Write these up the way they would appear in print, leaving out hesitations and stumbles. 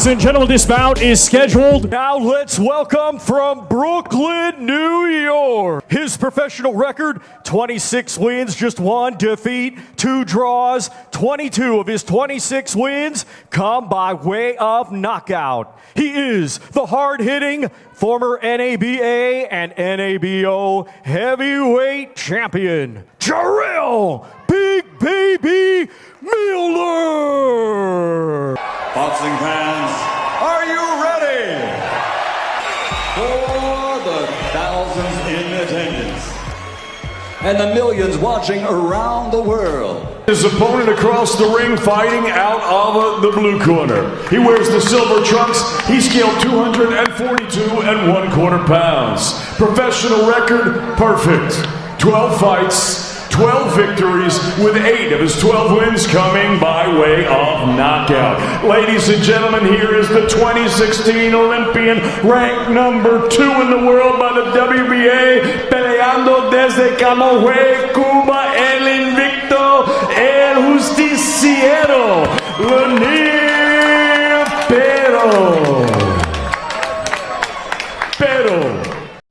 Ladies and gentlemen, this bout is scheduled. Now let's welcome from Brooklyn, New York. His professional record, 26 wins, just 1 defeat, 2 draws. 22 of his 26 wins come by way of knockout. He is the hard-hitting former NABA and NABO heavyweight champion, Jarrell Big Baby Miller. Boxing fans, are you ready for the thousands in attendance and the millions watching around the world? His opponent across the ring fighting out of the blue corner. He wears the silver trunks. He scaled 242 1/4 pounds. Professional record, perfect. 12 fights, 12 victories, with 8 of his 12 wins coming by way of knockout. Ladies and gentlemen, here is the 2016 Olympian, ranked number 2 in the world by the WBA, peleando desde Camagüey, Cuba, el invicto, el justiciero, Lenier, pero.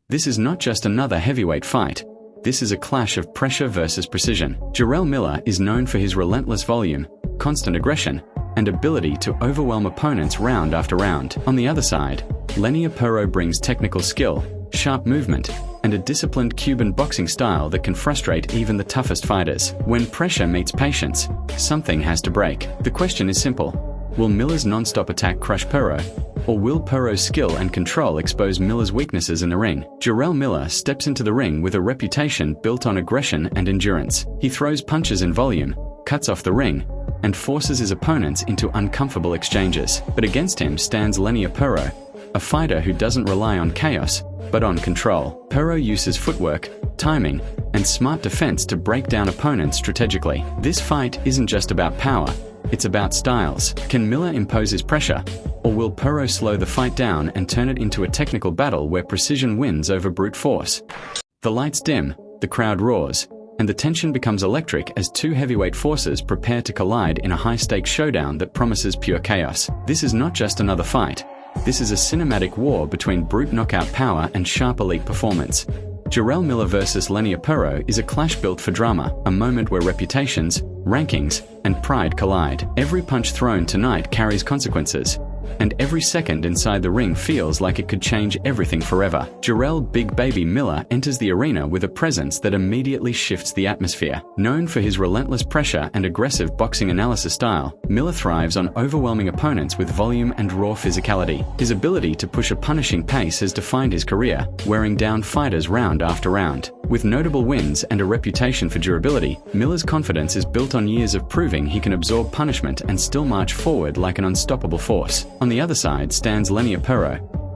This is not just another heavyweight fight. This is a clash of pressure versus precision. Jarrell Miller is known for his relentless volume, constant aggression, and ability to overwhelm opponents round after round. On the other side, Lenier brings technical skill, sharp movement, and a disciplined Cuban boxing style that can frustrate even the toughest fighters. When pressure meets patience, something has to break. The question is simple. Will Miller's non-stop attack crush Pero, or will Pero's skill and control expose Miller's weaknesses in the ring? Jarrell Miller steps into the ring with a reputation built on aggression and endurance. He throws punches in volume, cuts off the ring, and forces his opponents into uncomfortable exchanges. But against him stands Lenier, a fighter who doesn't rely on chaos, but on control. Pero uses footwork, timing, and smart defense to break down opponents strategically. This fight isn't just about power, it's about styles. Can Miller impose his pressure, or will Pero slow the fight down and turn it into a technical battle where precision wins over brute force? The lights dim, the crowd roars, and the tension becomes electric as 2 heavyweight forces prepare to collide in a high-stakes showdown that promises pure chaos. This is not just another fight. This is a cinematic war between brute knockout power and sharp elite performance. Jarrell Miller versus Lenier is a clash built for drama, a moment where reputations, rankings, and pride collide. Every punch thrown tonight carries consequences, and every second inside the ring feels like it could change everything forever. Jarrell Big Baby Miller enters the arena with a presence that immediately shifts the atmosphere. Known for his relentless pressure and aggressive boxing analysis style, Miller thrives on overwhelming opponents with volume and raw physicality. His ability to push a punishing pace has defined his career, wearing down fighters round after round. With notable wins and a reputation for durability, Miller's confidence is built on years of proving he can absorb punishment and still march forward like an unstoppable force. On the other side stands Lenier,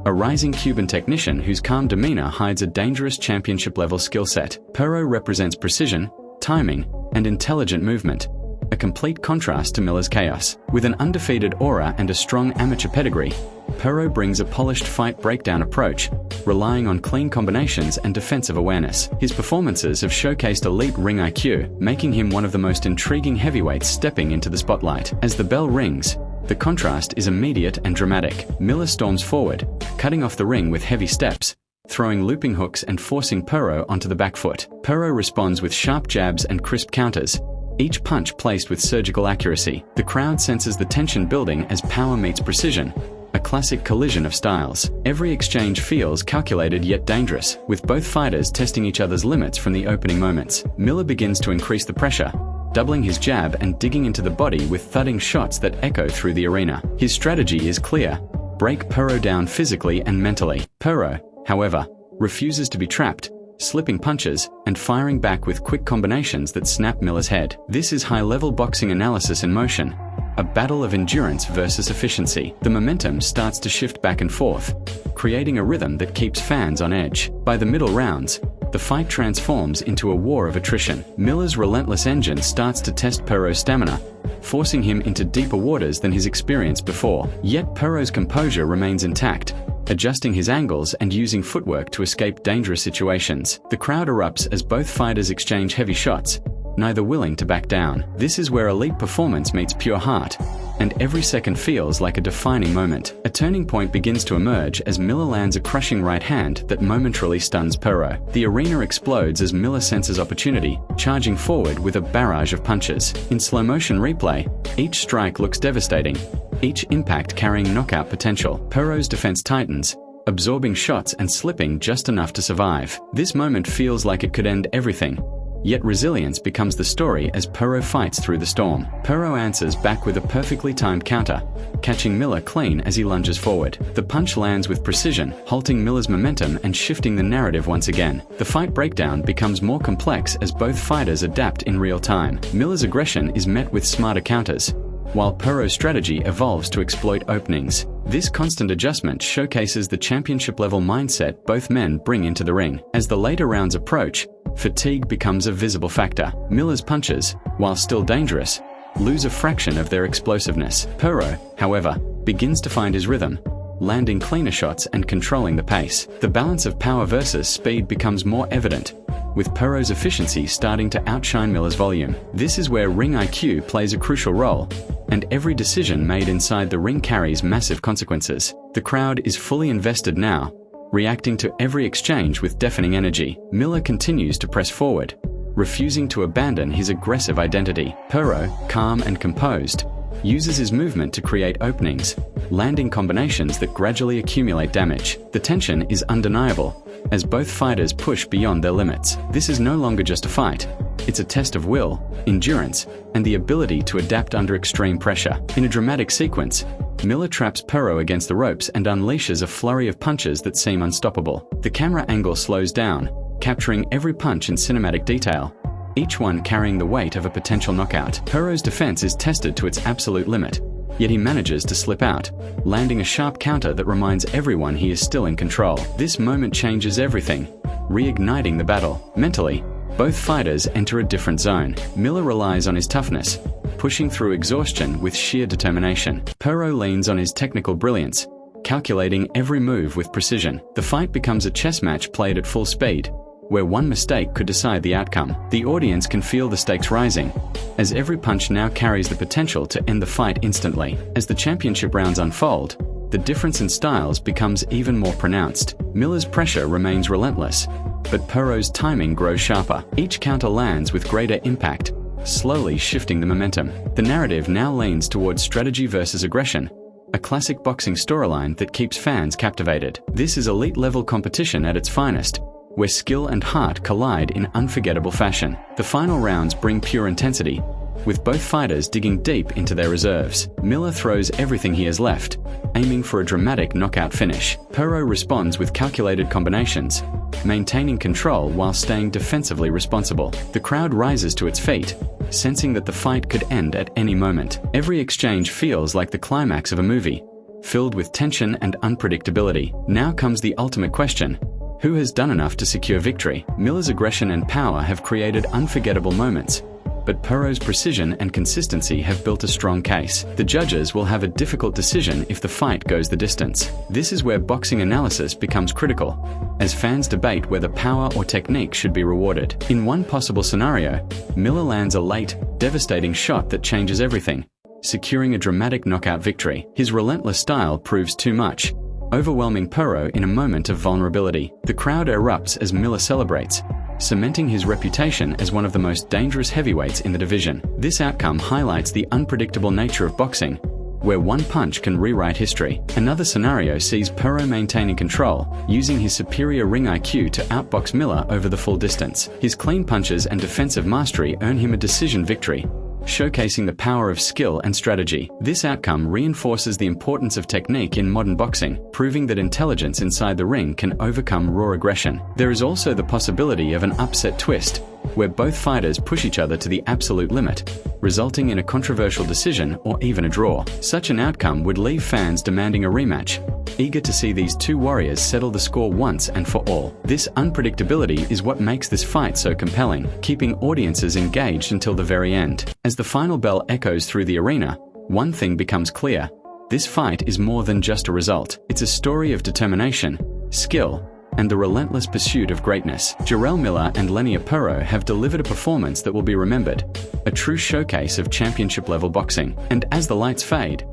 a rising Cuban technician whose calm demeanor hides a dangerous championship-level skill set. Pero represents precision, timing, and intelligent movement, a complete contrast to Miller's chaos. With an undefeated aura and a strong amateur pedigree, Pero brings a polished fight breakdown approach, relying on clean combinations and defensive awareness. His performances have showcased elite ring IQ, making him one of the most intriguing heavyweights stepping into the spotlight. As the bell rings, the contrast is immediate and dramatic. Miller storms forward, cutting off the ring with heavy steps, throwing looping hooks and forcing Pero onto the back foot. Pero responds with sharp jabs and crisp counters, each punch placed with surgical accuracy. The crowd senses the tension building as power meets precision, a classic collision of styles. Every exchange feels calculated yet dangerous, with both fighters testing each other's limits from the opening moments. Miller begins to increase the pressure, doubling his jab and digging into the body with thudding shots that echo through the arena. His strategy is clear: break Pero down physically and mentally. Pero, however, refuses to be trapped, slipping punches and firing back with quick combinations that snap Miller's head. This is high-level boxing analysis in motion, a battle of endurance versus efficiency. The momentum starts to shift back and forth, creating a rhythm that keeps fans on edge. By the middle rounds, the fight transforms into a war of attrition. Miller's relentless engine starts to test Pero's stamina, forcing him into deeper waters than his experience before. Yet Pero's composure remains intact, adjusting his angles and using footwork to escape dangerous situations. The crowd erupts as both fighters exchange heavy shots, neither willing to back down. This is where elite performance meets pure heart, and every second feels like a defining moment. A turning point begins to emerge as Miller lands a crushing right hand that momentarily stuns Perro. The arena explodes as Miller senses opportunity, charging forward with a barrage of punches. In slow-motion replay, each strike looks devastating, each impact carrying knockout potential. Perro's defense tightens, absorbing shots and slipping just enough to survive. This moment feels like it could end everything. Yet resilience becomes the story as Perro fights through the storm. Perro answers back with a perfectly timed counter, catching Miller clean as he lunges forward. The punch lands with precision, halting Miller's momentum and shifting the narrative once again. The fight breakdown becomes more complex as both fighters adapt in real time. Miller's aggression is met with smarter counters, while Perro's strategy evolves to exploit openings. This constant adjustment showcases the championship-level mindset both men bring into the ring. As the later rounds approach, fatigue becomes a visible factor. Miller's punches, while still dangerous, lose a fraction of their explosiveness. Perro, however, begins to find his rhythm, landing cleaner shots and controlling the pace. The balance of power versus speed becomes more evident, with Perro's efficiency starting to outshine Miller's volume. This is where ring IQ plays a crucial role, and every decision made inside the ring carries massive consequences. The crowd is fully invested now, reacting to every exchange with deafening energy. Miller continues to press forward, refusing to abandon his aggressive identity. Perro, calm and composed, uses his movement to create openings, landing combinations that gradually accumulate damage. The tension is undeniable, as both fighters push beyond their limits. This is no longer just a fight. It's a test of will, endurance, and the ability to adapt under extreme pressure. In a dramatic sequence, Miller traps Perro against the ropes and unleashes a flurry of punches that seem unstoppable. The camera angle slows down, capturing every punch in cinematic detail, each one carrying the weight of a potential knockout. Perro's defense is tested to its absolute limit, yet he manages to slip out, landing a sharp counter that reminds everyone he is still in control. This moment changes everything, reigniting the battle. Mentally, both fighters enter a different zone. Miller relies on his toughness, pushing through exhaustion with sheer determination. Perro leans on his technical brilliance, calculating every move with precision. The fight becomes a chess match played at full speed, where one mistake could decide the outcome. The audience can feel the stakes rising, as every punch now carries the potential to end the fight instantly. As the championship rounds unfold, the difference in styles becomes even more pronounced. Miller's pressure remains relentless, but Perro's timing grows sharper. Each counter lands with greater impact, slowly shifting the momentum. The narrative now leans towards strategy versus aggression, a classic boxing storyline that keeps fans captivated. This is elite-level competition at its finest, where skill and heart collide in unforgettable fashion. The final rounds bring pure intensity, with both fighters digging deep into their reserves. Miller throws everything he has left, aiming for a dramatic knockout finish. Perro responds with calculated combinations, maintaining control while staying defensively responsible. The crowd rises to its feet, sensing that the fight could end at any moment. Every exchange feels like the climax of a movie, filled with tension and unpredictability. Now comes the ultimate question: who has done enough to secure victory? Miller's aggression and power have created unforgettable moments, but Perro's precision and consistency have built a strong case. The judges will have a difficult decision if the fight goes the distance. This is where boxing analysis becomes critical, as fans debate whether power or technique should be rewarded. In one possible scenario, Miller lands a late, devastating shot that changes everything, securing a dramatic knockout victory. His relentless style proves too much, overwhelming Perro in a moment of vulnerability. The crowd erupts as Miller celebrates, cementing his reputation as one of the most dangerous heavyweights in the division. This outcome highlights the unpredictable nature of boxing, where one punch can rewrite history. Another scenario sees Perro maintaining control, using his superior ring IQ to outbox Miller over the full distance. His clean punches and defensive mastery earn him a decision victory, showcasing the power of skill and strategy. This outcome reinforces the importance of technique in modern boxing, proving that intelligence inside the ring can overcome raw aggression. There is also the possibility of an upset twist, where both fighters push each other to the absolute limit, resulting in a controversial decision or even a draw. Such an outcome would leave fans demanding a rematch, eager to see these two warriors settle the score once and for all. This unpredictability is what makes this fight so compelling, keeping audiences engaged until the very end. As the final bell echoes through the arena, one thing becomes clear: this fight is more than just a result. It's a story of determination, skill, and the relentless pursuit of greatness. Jarrell Miller and Lenier have delivered a performance that will be remembered, a true showcase of championship-level boxing. And as the lights fade,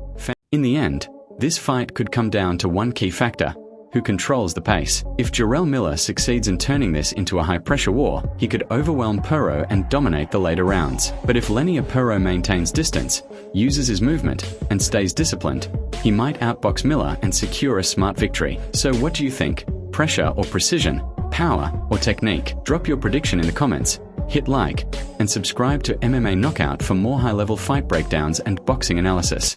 in the end, this fight could come down to one key factor: who controls the pace. If Jarrell Miller succeeds in turning this into a high-pressure war, he could overwhelm Perot and dominate the later rounds. But if Lenier maintains distance, uses his movement, and stays disciplined, he might outbox Miller and secure a smart victory. So what do you think? Pressure or precision? Power or technique? Drop your prediction in the comments, hit like, and subscribe to MMA Knockout for more high-level fight breakdowns and boxing analysis.